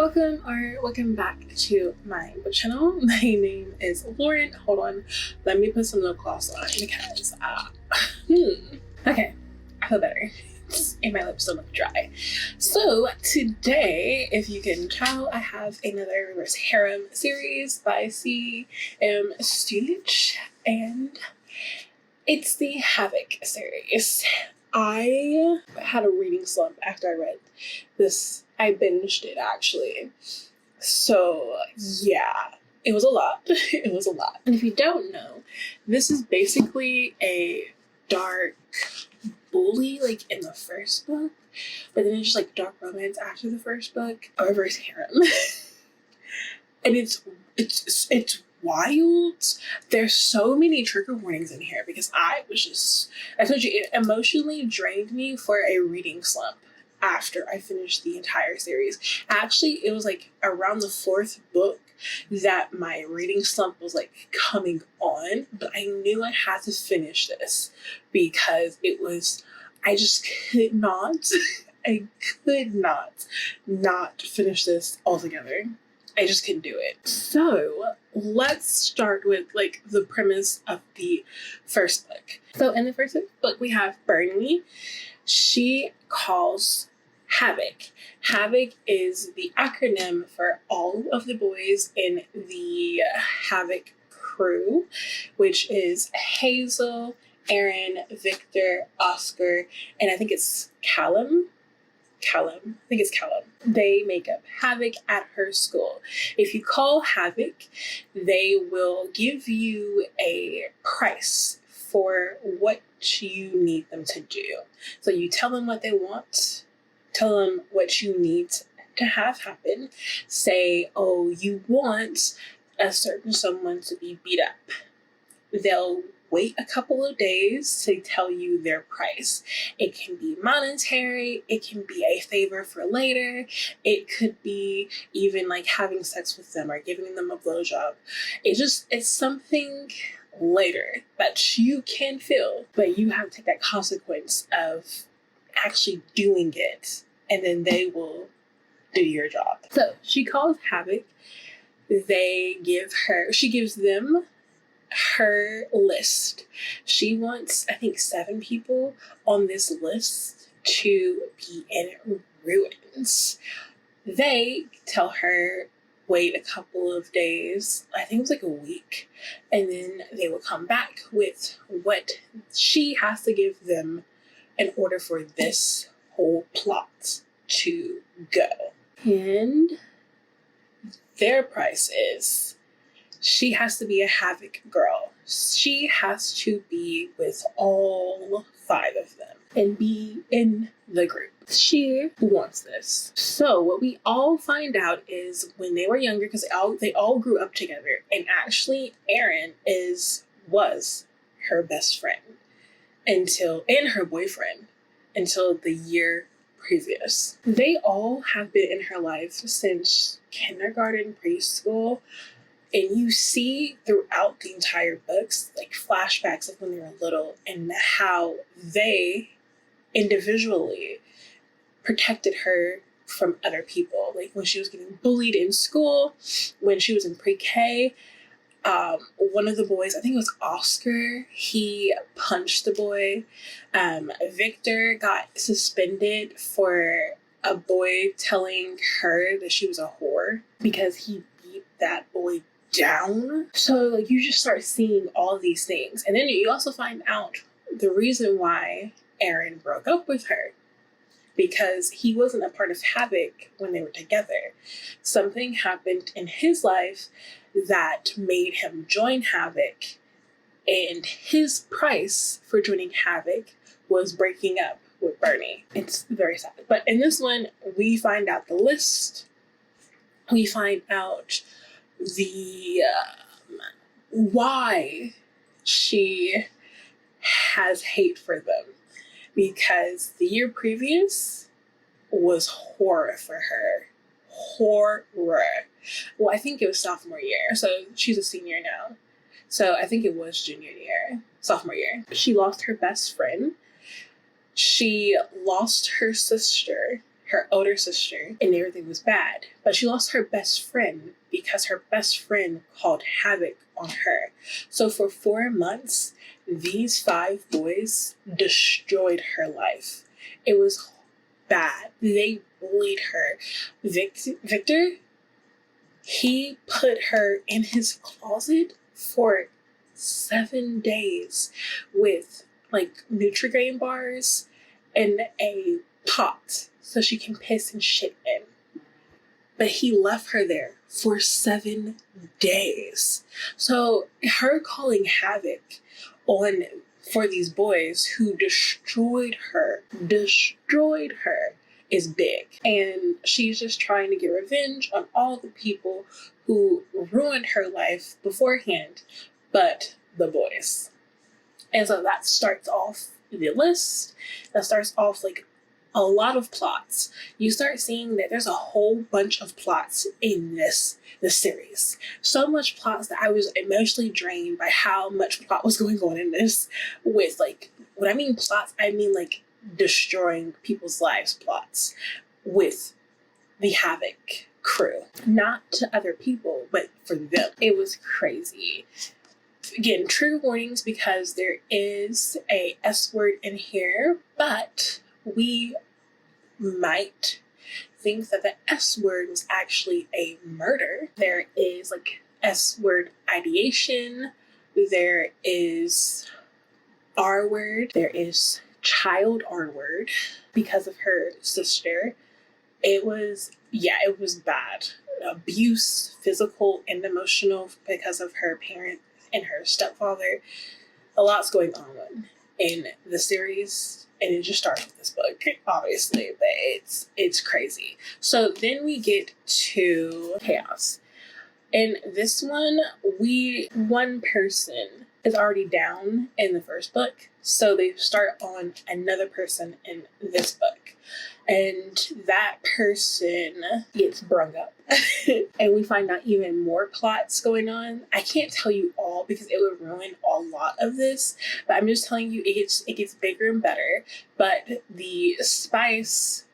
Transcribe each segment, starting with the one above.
Welcome back to my book channel. My name is Lauren. Hold on, let me put some lip gloss on because okay, I feel better and my lips don't look dry. So today, if you can tell, I have another reverse harem series by C.M. Stulich, and it's the HAVOC series. I had a reading slump after I read this. I binged it actually. So yeah, it was a lot. It was a lot. And if you don't know, this is basically a dark bully like in the first book, but then it's just like dark romance after the first book, a reverse harem. And it's wild. There's so many trigger warnings in here because I told you, it emotionally drained me for a reading slump after I finished the entire series. Actually, it was like around the fourth book that my reading slump was like coming on, but I knew I had to finish this because I just could not, I could not finish this altogether. I just couldn't do it. So let's start with like the premise of the first book. So in the first book, we have Bernie. She calls HAVOC. HAVOC is the acronym for all of the boys in the HAVOC crew, which is Hazel, Aaron, Victor, Oscar, and I think it's Callum. They make up HAVOC at her school. If you call HAVOC, they will give you a price for what you need them to do. So you tell them what they want, tell them what you need to have happen. Say, oh, you want a certain someone to be beat up. They'll wait a couple of days to tell you their price. It can be monetary, it can be a favor for later, it could be even like having sex with them or giving them a blowjob. It's something later that you can feel, but you have to take that consequence of actually doing it, and then they will do your job. So she calls HAVOC. She gives them her list. She wants, I think, 7 people on this list to be in ruins. They tell her, wait a couple of days, I think it was like a week, and then they will come back with what she has to give them in order for this whole plot to go. And their price is, she has to be a HAVOC girl. She has to be with all 5 of them and be in the group. She wants this. So what we all find out is when they were younger, because they all grew up together, and actually Aaron was her best friend and her boyfriend until the year previous. They all have been in her life since kindergarten, preschool. And you see throughout the entire books, like flashbacks of when they were little and how they individually protected her from other people. Like when she was getting bullied in school, when she was in pre-K, one of the boys, I think it was Oscar, he punched the boy. Victor got suspended for a boy telling her that she was a whore because he beat that boy down. So like you just start seeing all these things, and then you also find out the reason why Aaron broke up with her, because he wasn't a part of HAVOC when they were together. Something happened in his life that made him join HAVOC, and his price for joining HAVOC was breaking up with Bernie. It's very sad. But in this one, we find out the list. We find out the why she has hate for them, because the year previous was horror for her. Horror. Well, I think it was sophomore year, so she's a senior now, so I think it was sophomore year. She lost her best friend. She lost her sister her older sister, and everything was bad. But she lost her best friend because her best friend called havoc on her. So for 4 months, these 5 boys destroyed her life. It was bad. They bullied her. Victor, he put her in his closet for 7 days with like Nutri-Grain bars and a pot so she can piss and shit in. But he left her there for 7 days. So her calling havoc on for these boys who destroyed her is big. And she's just trying to get revenge on all the people who ruined her life beforehand, but the boys. And so that starts off the list. That starts off like a lot of plots. You start seeing that there's a whole bunch of plots in this series. So much plots that I was emotionally drained by how much plot was going on in this. With like, when I mean plots, I mean like destroying people's lives plots with the Havoc crew. Not to other people, but for them. It was crazy. Again, trigger warnings because there is a S word in here, but we might think that the S word was actually a murder. There is like S word ideation. There is R word. There is child R word because of her sister. It was bad. Abuse, physical and emotional, because of her parent and her stepfather. A lot's going on in the series, and it just starts with this book, obviously, but it's crazy. So then we get to chaos. In this one person is already down in the first book, so they start on another person in this book. And that person gets brung up. And we find out even more plots going on. I can't tell you all because it would ruin a lot of this, but I'm just telling you it gets bigger and better. But the spice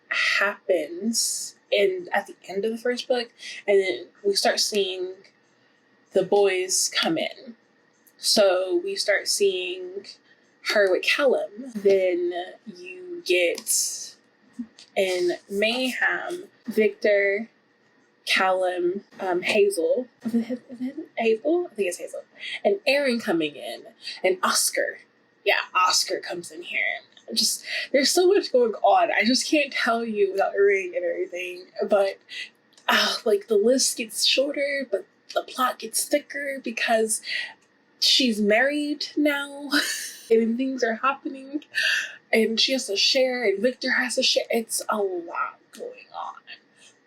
happens at the end of the first book, and then we start seeing the boys come in. So we start seeing her with Callum. Then you get in Mayhem, Victor, Callum, Hazel. Is it Hazel? I think it's Hazel. And Aaron coming in. And Oscar. Yeah, Oscar comes in here. There's so much going on. I just can't tell you without reading and everything. But like the list gets shorter, but the plot gets thicker because she's married now. And things are happening. And she has to share, and Victor has to share. It's a lot going on.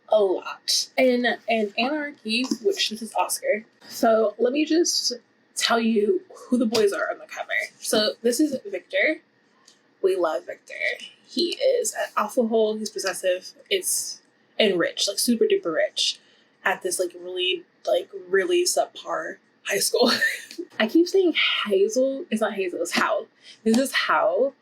A lot. And Anarchy, which this is Oscar. So let me just tell you who the boys are on the cover. So this is Victor. We love Victor. He is an alpha hole. He's possessive. And rich, like super duper rich, at this really subpar high school. I keep saying Hazel. It's not Hazel. It's Hal. This is Hal.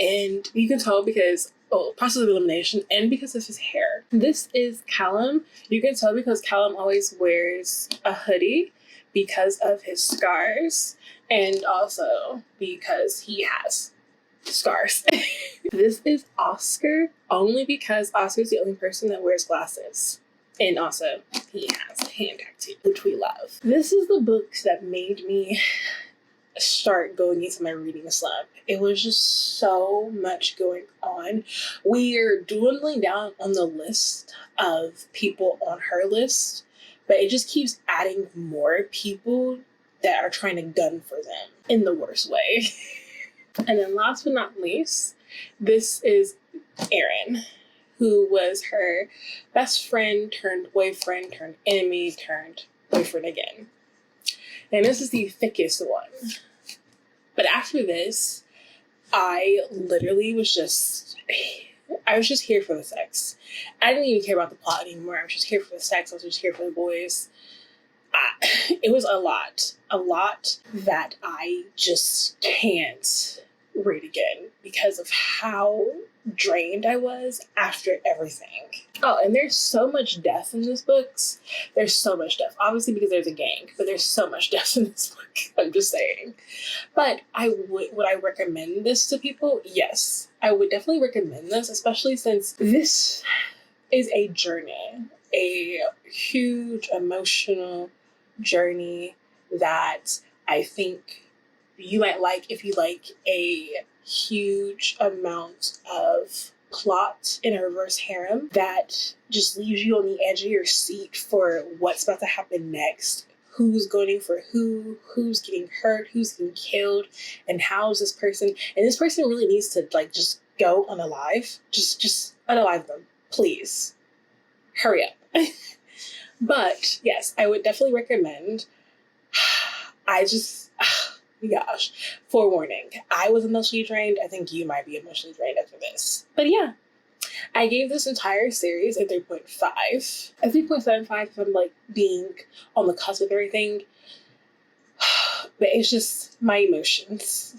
And you can tell because, process of elimination, and because of his hair. This is Callum. You can tell because Callum always wears a hoodie because of his scars, and also because he has scars. This is Oscar, only because Oscar's the only person that wears glasses. And also, he has a hand tattoo, which we love. This is the book that made me start going into my reading slump. It was just so much going on. We are dwindling down on the list of people on her list, but it just keeps adding more people that are trying to gun for them in the worst way. And then last but not least, this is Aaron, who was her best friend turned boyfriend turned enemy turned boyfriend again. And this is the thickest one. But after this, I literally was just here for the sex. I didn't even care about the plot anymore. I was just here for the sex. I was just here for the boys. It was a lot that I just can't read again because of how drained I was after everything. Oh, and there's so much death in this book. There's so much death. Obviously because there's a gang, but there's so much death in this book. I'm just saying. But would I recommend this to people? Yes. I would definitely recommend this, especially since this is a journey. A huge emotional journey that I think you might like if you like a huge amount of plot in a reverse harem that just leaves you on the edge of your seat for what's about to happen next. Who's going for who's getting hurt, who's getting killed, and how's this person, and this person really needs to like just go unalive. Just unalive them, please. Hurry up. But yes, I would definitely recommend. Gosh, forewarning, I was emotionally drained. I think you might be emotionally drained after this. But yeah, I gave this entire series a 3.5. A 3.75 if I'm like being on the cusp of everything. But it's just my emotions.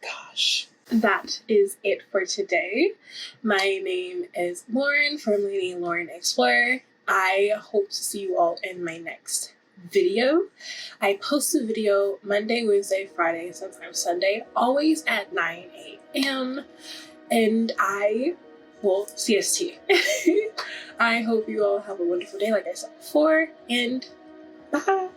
Gosh. That is it for today. My name is Lauren from Leading Lauren Explorer. I hope to see you all in my next video. I post a video Monday, Wednesday, Friday, sometimes Sunday, always at 9 a.m. And CST. I hope you all have a wonderful day, like I said before, and bye.